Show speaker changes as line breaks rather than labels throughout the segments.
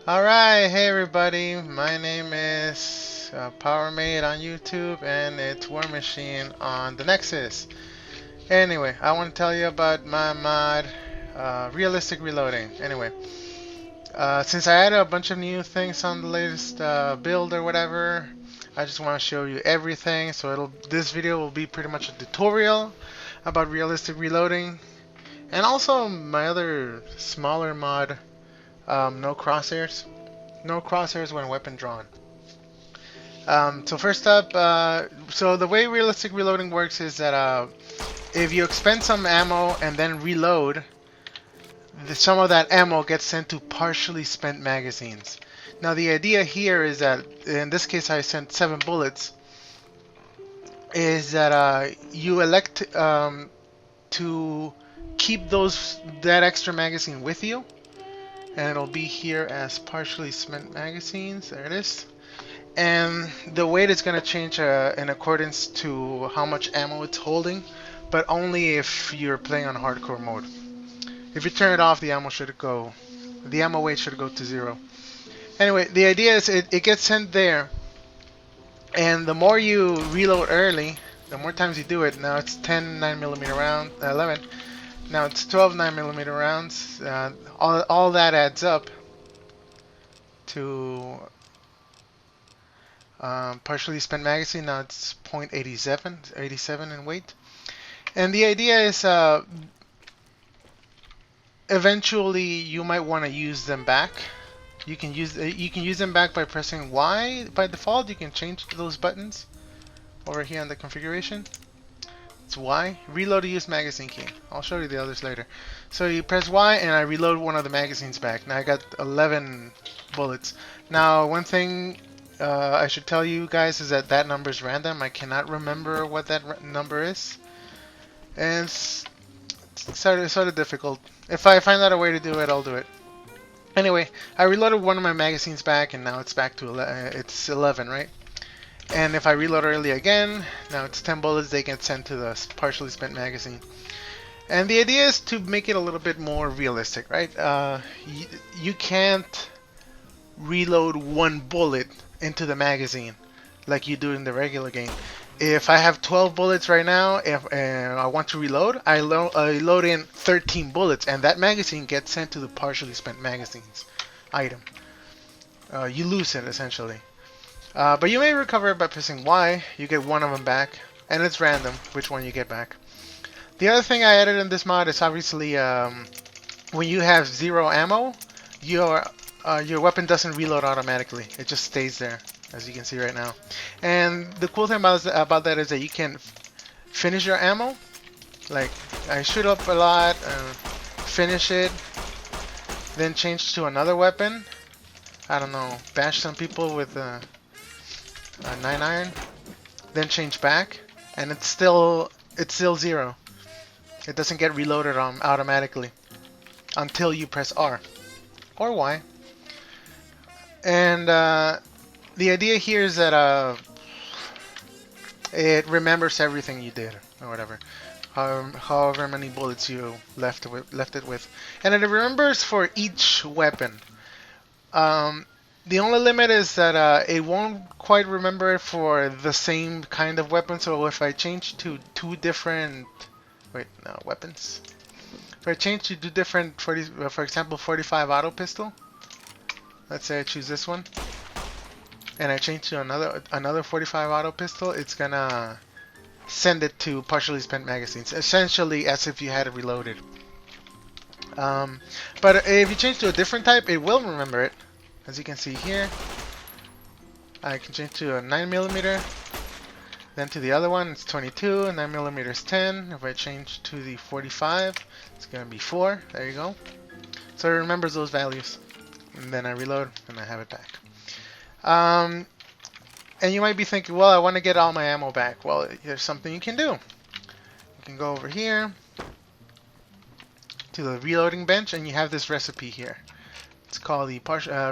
Alright, hey everybody, my name is PowerMade on YouTube and it's War Machine on the Nexus. Anyway, I want to tell you about my mod, Realistic Reloading. Anyway, since I added a bunch of new things on the latest build or whatever, I just want to show you everything. So this video will be pretty much a tutorial about Realistic Reloading. And also my other smaller mod, No Crosshairs. No crosshairs when weapon drawn. So first up, so the way realistic reloading works is that if you expend some ammo and then reload, some of that ammo gets sent to partially spent magazines. Now the idea here is that, in this case I sent 7 bullets, is that you elect to keep that extra magazine with you, and it'll be here as partially spent magazines. There it is. And the weight is going to change in accordance to how much ammo it's holding, but only if you're playing on hardcore mode. If you turn it off, the ammo weight should go to 0. Anyway, the idea is it gets sent there, and the more you reload early, the more times you do it. Now it's 10 9mm round, 11. Now it's 12 9mm rounds. All that adds up to partially spent magazine. Now it's 0.87 in weight. And the idea is eventually you might want to use them back. You can use them back by pressing Y by default. You can change those buttons over here on the configuration. It's Y. Reload to use magazine key. I'll show you the others later. So you press Y and I reload one of the magazines back. Now I got 11 bullets. Now one thing I should tell you guys is that number is random. I cannot remember what that number is, and it's sort of difficult. If I find out a way to do it, I'll do it. Anyway, I reloaded one of my magazines back, and now it's back to it's 11, right? And if I reload early again, now it's 10 bullets. They get sent to the partially spent magazine. And the idea is to make it a little bit more realistic, right? You can't reload one bullet into the magazine like you do in the regular game. If I have 12 bullets right now, if I want to reload, I load in 13 bullets, and that magazine gets sent to the partially spent magazines item. You lose it essentially, but you may recover it by pressing Y. You get one of them back, and it's random which one you get back. The other thing I added in this mod is obviously when you have 0 ammo, your weapon doesn't reload automatically. It just stays there, as you can see right now. And the cool thing about that is that you can finish your ammo. Like, I shoot up a lot, finish it, then change to another weapon. I don't know, bash some people with a 9-iron, then change back, and it's still 0. It doesn't get reloaded automatically until you press R or Y. And the idea here is that it remembers everything you did or whatever, however many bullets you left it with, and it remembers for each weapon. The only limit is that it won't quite remember it for the same kind of weapon. So if I change to 2 different weapons, if I change to 2 different for example 45 auto pistol. Let's say I choose this one, and I change to another 45 auto pistol. It's gonna send it to partially spent magazines, essentially as if you had it reloaded. But if you change to a different type, it will remember it. As you can see here, I can change to a 9mm, then to the other one, it's 22, 9mm is 10. If I change to the 45, it's gonna be 4. There you go. So it remembers those values. And then I reload and I have it back. And you might be thinking, well, I want to get all my ammo back. Well, there's something you can do. You can go over here to the reloading bench, and you have this recipe here. It's called the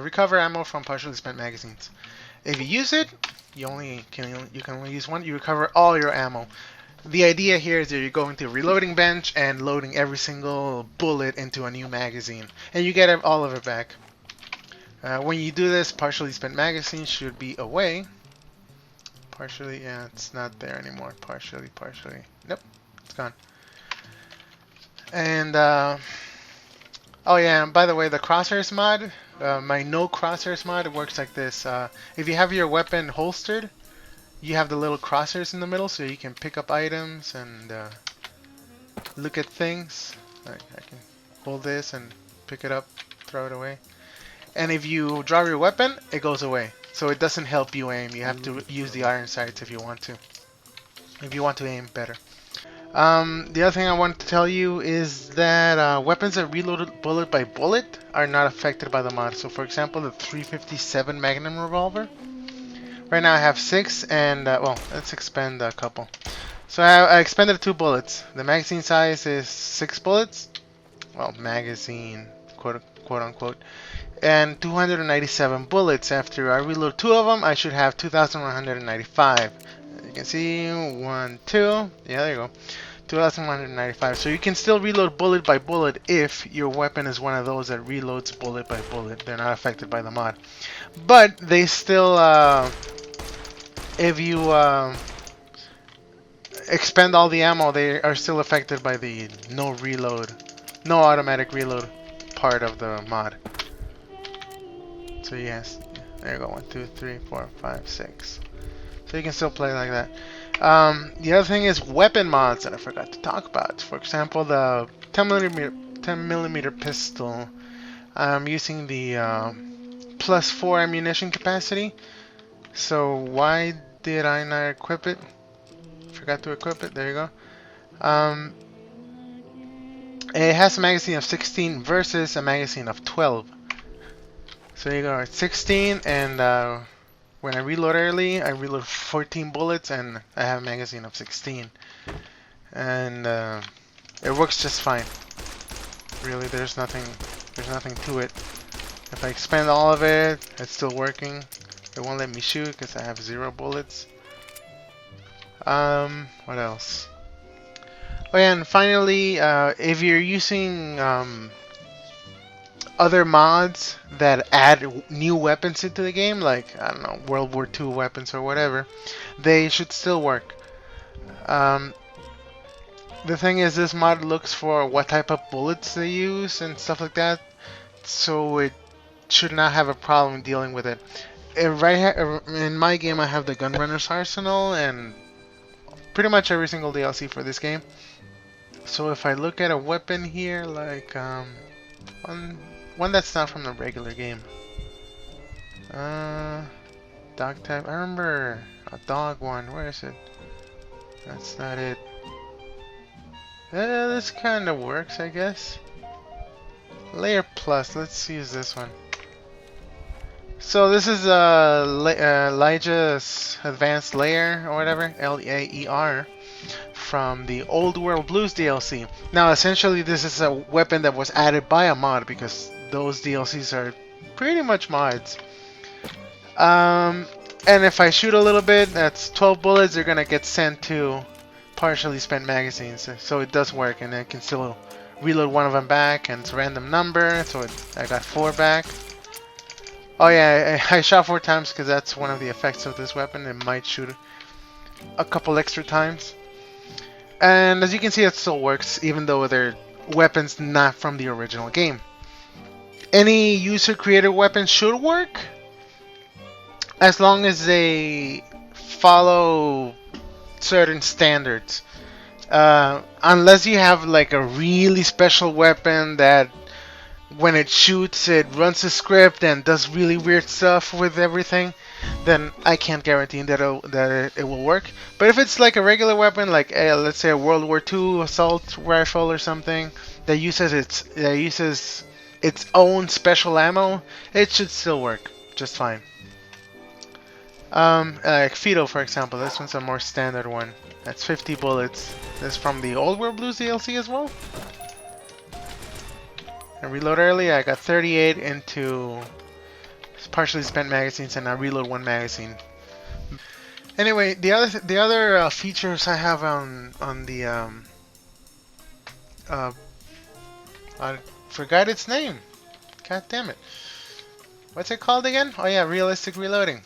recover ammo from partially spent magazines. If you use it, you can only use one. You recover all your ammo. The idea here is that you're going to a reloading bench and loading every single bullet into a new magazine, and you get all of it back. When you do this, partially spent magazine should be away. Partially, yeah, it's not there anymore. Partially. Nope, it's gone. And, oh yeah, and by the way, the crosshairs mod, my no crosshairs mod, it works like this. If you have your weapon holstered, you have the little crosshairs in the middle so you can pick up items and look at things. I can hold this and pick it up, throw it away. And if you draw your weapon, it goes away. So it doesn't help you aim. You have to use the iron sights if you want to. If you want to aim better. The other thing I want to tell you is that weapons that reload bullet by bullet are not affected by the mod. So for example, the 357 Magnum revolver. Right now I have 6 and, well, let's expend a couple. So I expended 2 bullets. The magazine size is 6 bullets. Well, magazine, quote unquote. And 297 bullets. After I reload 2 of them, I should have 2,195. You can see 1, 2. Yeah, there you go. 2,195. So you can still reload bullet by bullet if your weapon is one of those that reloads bullet by bullet. They're not affected by the mod. But they still, if you expend all the ammo, they are still affected by the no reload, no automatic reload part of the mod. So yes, there you go. 1, 2, 3, 4, 5, 6. So you can still play like that. The other thing is weapon mods that I forgot to talk about. For example, the 10 millimeter pistol. I'm using the +4 ammunition capacity. So why did I not equip it? Forgot to equip it. There you go. It has a magazine of 16 versus a magazine of 12. So there you go. It's 16, and when I reload early, I reload 14 bullets, and I have a magazine of 16. And it works just fine. Really, there's nothing to it. If I expend all of it, it's still working. It won't let me shoot because I have 0 bullets. What else? Oh yeah, and finally, if you're using other mods that add new weapons into the game, like, I don't know, World War II weapons or whatever, they should still work. The thing is, this mod looks for what type of bullets they use and stuff like that, so it should not have a problem dealing with it. In my game, I have the Gunrunner's Arsenal and pretty much every single DLC for this game. So if I look at a weapon here, like one that's not from the regular game, dog type. I remember a dog one. Where is it? That's not it. This kind of works, I guess. Layer plus. Let's use this one. So this is Elijah's Advanced Layer or whatever, Laer, from the Old World Blues DLC. Now, essentially, this is a weapon that was added by a mod because those DLCs are pretty much mods. And if I shoot a little bit, that's 12 bullets. They're gonna get sent to partially spent magazines, so it does work, and I can still reload one of them back, and it's a random number, so I got 4 back. Oh yeah, I shot 4 times because that's one of the effects of this weapon. It might shoot a couple extra times. And as you can see, it still works, even though they're weapons not from the original game. Any user-created weapon should work, as long as they follow certain standards. Unless you have like a really special weapon that when it shoots, it runs a script and does really weird stuff with everything, then I can't guarantee that it will work. But if it's like a regular weapon, like let's say a World War II assault rifle or something that uses its own special ammo, it should still work just fine. Like Fido, for example, this one's a more standard one. That's 50 bullets. This is from the Old World Blues DLC as well. I reload early. I got 38 into partially spent magazines, and I reload 1 magazine. Anyway, the other features I have on the I forgot its name. God damn it. what's it called again? Oh yeah, realistic reloading.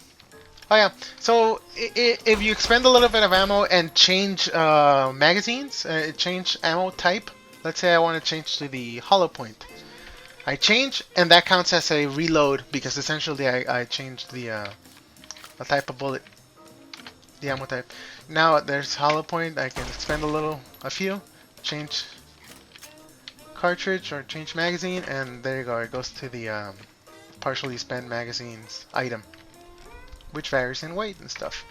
Oh yeah, so if you expend a little bit of ammo and change magazines, change ammo type. Let's say I want to change to the hollow point. I change, and that counts as a reload because essentially I changed the type of bullet, the ammo type. Now there's hollow point. I can expend a few, change cartridge or change magazine, and there you go. It goes to the partially spent magazines item, which varies in weight and stuff.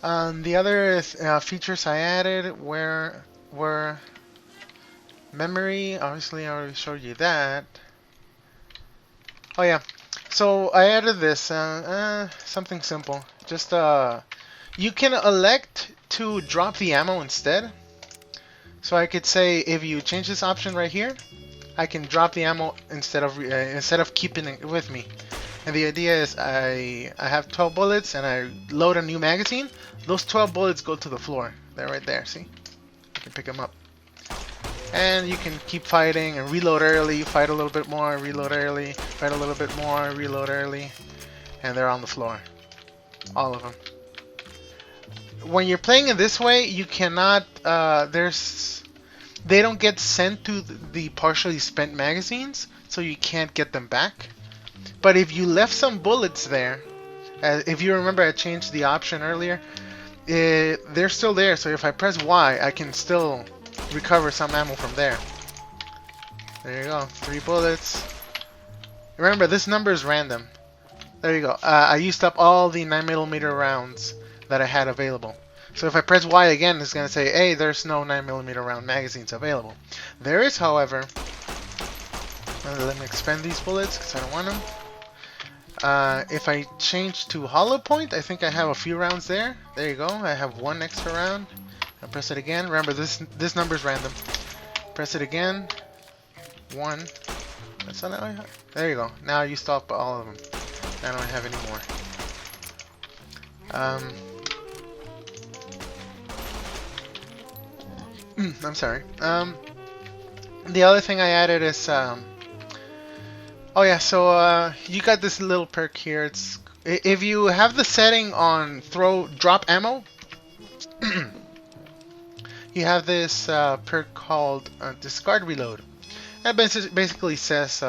The other features I added were memory. Obviously, I already showed you that. Oh yeah, so I added this something simple. Just you can elect to drop the ammo instead. So I could say if you change this option right here, I can drop the ammo instead of keeping it with me. And the idea is I have 12 bullets and I load a new magazine. Those 12 bullets go to the floor. They're right there, see? You can pick them up. And you can keep fighting and reload early, fight a little bit more, reload early, fight a little bit more, reload early. And they're on the floor. All of them. When you're playing in this way, you cannot, they don't get sent to the partially spent magazines, so you can't get them back. But if you left some bullets there, if you remember I changed the option earlier, they're still there, so if I press Y, I can still recover some ammo from there. There you go, 3 bullets. Remember, this number is random. There you go. I used up all the 9mm rounds that I had available. So if I press Y again, it's going to say, hey, there's no 9mm round magazines available. There is, however, let me expend these bullets because I don't want them. If I change to hollow point, I think I have a few rounds there. There you go. I have 1 extra round. I press it again. Remember, this number is random. Press it again. 1. That's all I have. There you go. Now I used up all of them. I don't have any more. I'm sorry. The other thing I added is oh yeah, so you got this little perk here. It's if you have the setting on drop ammo, you have this perk called discard reload. That basically says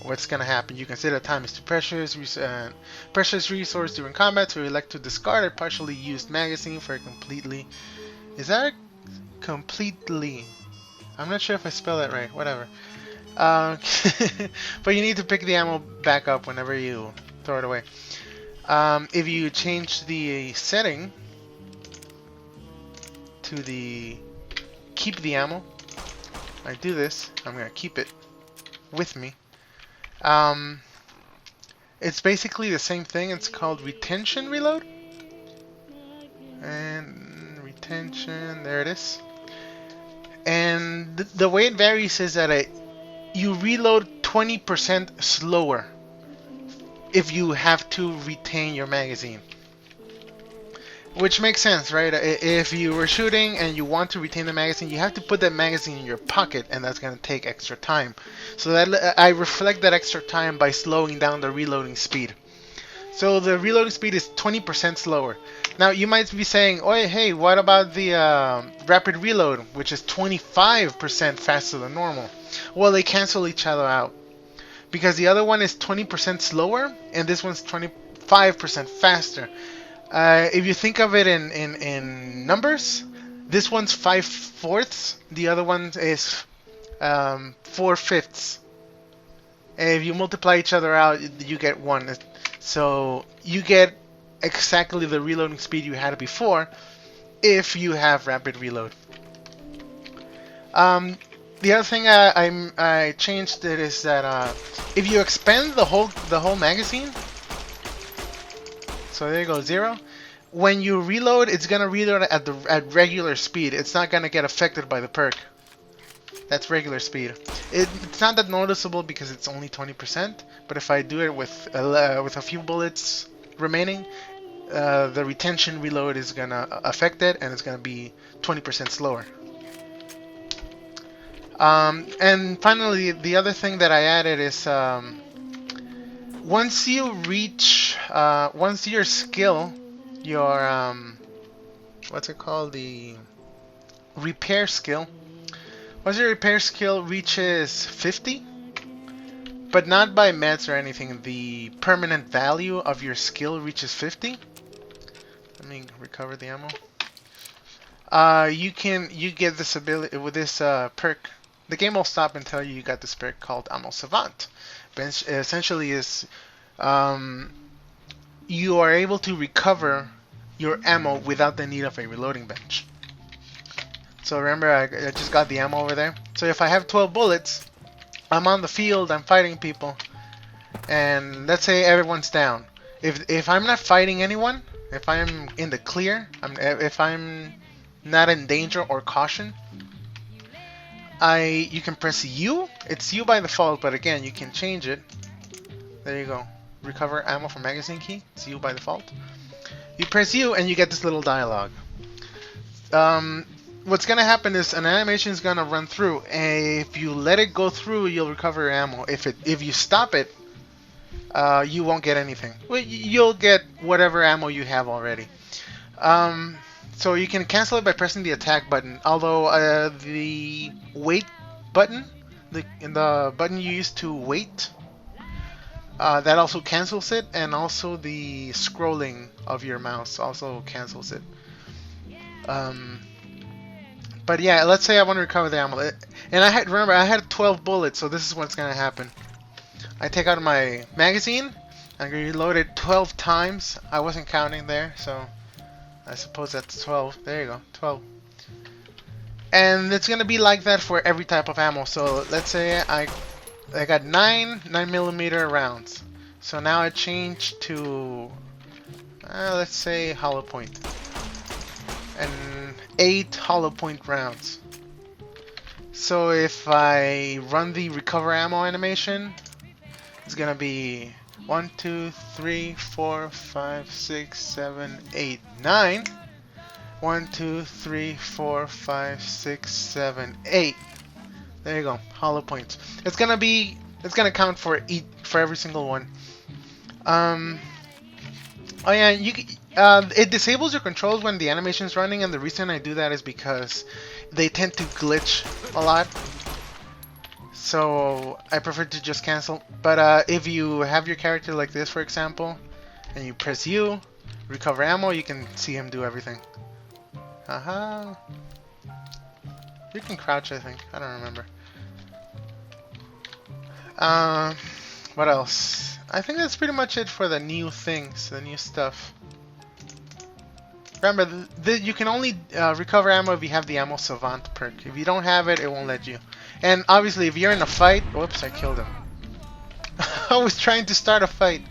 what's gonna happen. You consider time is too precious resource during combat, so you elect to discard a partially used magazine for a completely. Is that completely? I'm not sure if I spelled that right. Whatever. But you need to pick the ammo back up whenever you throw it away. If you change the setting to the keep the ammo, I do this. I'm gonna keep it with me. It's basically the same thing. It's called retention reload. And retention, there it is. And the way it varies is that you reload 20% slower if you have to retain your magazine. Which makes sense, right? If you were shooting and you want to retain the magazine, you have to put that magazine in your pocket, and that's going to take extra time. So that I reflect that extra time by slowing down the reloading speed. So the reloading speed is 20% slower. Now you might be saying, "Oh, hey, what about the rapid reload, which is 25% faster than normal?" Well, they cancel each other out because the other one is 20% slower, and this one's 25% faster. If you think of it in numbers, this one's 5/4, the other one is 4/5. And if you multiply each other out, you get 1. So you get exactly the reloading speed you had before if you have rapid reload. The other thing I changed it is that if you expend the whole magazine, so there you go, 0. When you reload, it's gonna reload at regular speed. It's not gonna get affected by the perk. That's regular speed. It's not that noticeable because it's only 20%. But if I do it with a few bullets remaining, the retention reload is gonna affect it, and it's gonna be 20% slower. And finally, the other thing that I added is once you reach, once your skill, your what's it called, the repair skill. Once your repair skill reaches 50, but not by meds or anything, the permanent value of your skill reaches 50. Let me recover the ammo. You get this ability with this perk. The game will stop and tell you got this perk called Ammo Savant. But essentially is you are able to recover your ammo without the need of a reloading bench. So remember, I just got the ammo over there. So if I have 12 bullets, I'm on the field, I'm fighting people, and let's say everyone's down. If I'm not fighting anyone, if I'm in the clear, if I'm not in danger or caution, you can press U. It's U by default, but again, you can change it. There you go. Recover ammo from magazine key. It's U by default. You press U and you get this little dialogue. What's gonna happen is an animation is gonna run through, and if you let it go through, you'll recover your ammo. If you stop it, you won't get anything. Well, you'll get whatever ammo you have already. So you can cancel it by pressing the attack button. Although the wait button, the button you use to wait, that also cancels it, and also the scrolling of your mouse also cancels it. But yeah, let's say I want to recover the ammo, and remember I had 12 bullets, so this is what's gonna happen. I take out my magazine, I reload it 12 times. I wasn't counting there, so I suppose that's 12. There you go, 12. And it's gonna be like that for every type of ammo. So let's say I got 9mm rounds. So now I change to let's say hollow point, and 8 hollow point rounds. So if I run the recover ammo animation, it's gonna be 1, 2, 3, 4, 5, 6, 7, 8, 9. 1, 2, 3, 4, 5, 6, 7, 8. There you go, hollow points. It's gonna count for every single one. Oh yeah, it disables your controls when the animation's running, and the reason I do that is because they tend to glitch a lot. So I prefer to just cancel. But if you have your character like this, for example, and you press U, recover ammo, you can see him do everything. Haha. You can crouch, I think. I don't remember. What else? I think that's pretty much it for the new things, the new stuff. Remember, you can only recover ammo if you have the Ammo Savant perk. If you don't have it, it won't let you. And obviously, if you're in a fight... Whoops, I killed him. I was trying to start a fight.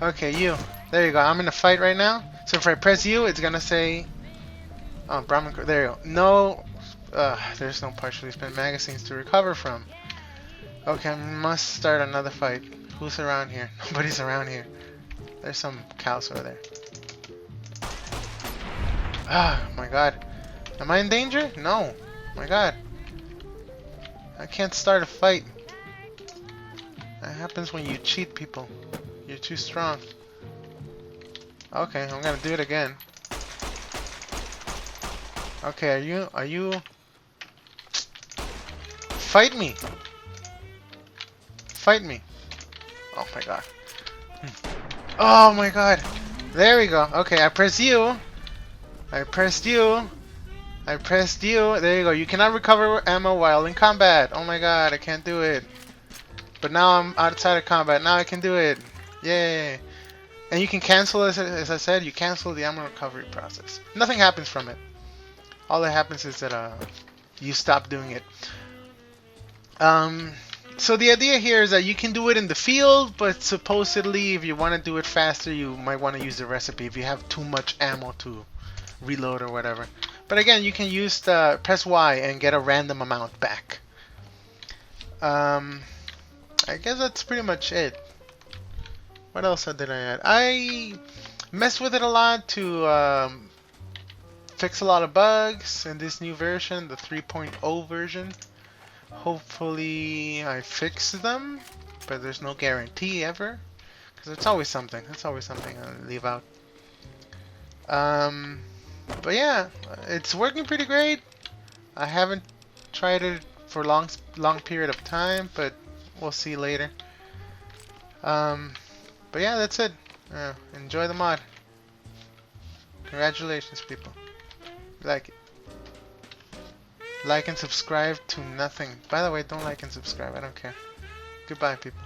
Okay, you. There you go. I'm in a fight right now. So if I press U, it's gonna say... Oh, Brahmin... There you go. No... there's no partially spent magazines to recover from. Okay, I must start another fight. Who's around here? Nobody's around here. There's some cows over there. Ah, my god. Am I in danger? No. My god. I can't start a fight. That happens when you cheat people. You're too strong. Okay, I'm gonna do it again. Okay, are you... Fight me! Fight me! Oh my god. Oh my god! There we go. Okay, I press U. I pressed U. I pressed U. There you go. You cannot recover ammo while in combat. Oh my god, I can't do it. But now I'm outside of combat. Now I can do it. Yay. And you can cancel, as I said, you cancel the ammo recovery process. Nothing happens from it. All that happens is that you stop doing it. So the idea here is that you can do it in the field, but supposedly if you want to do it faster, you might want to use the recipe if you have too much ammo to reload or whatever. But again, you can use press Y and get a random amount back. I guess that's pretty much it. What else did I add? I messed with it a lot to fix a lot of bugs in this new version, the 3.0 version. Hopefully I fix them, but there's no guarantee ever, because it's always something. It's always something I leave out. But yeah, it's working pretty great. I haven't tried it for long period of time, but we'll see later. But yeah, that's it. Enjoy the mod. Congratulations, people. Like it. Like and subscribe to nothing. By the way, don't like and subscribe. I don't care. Goodbye, people.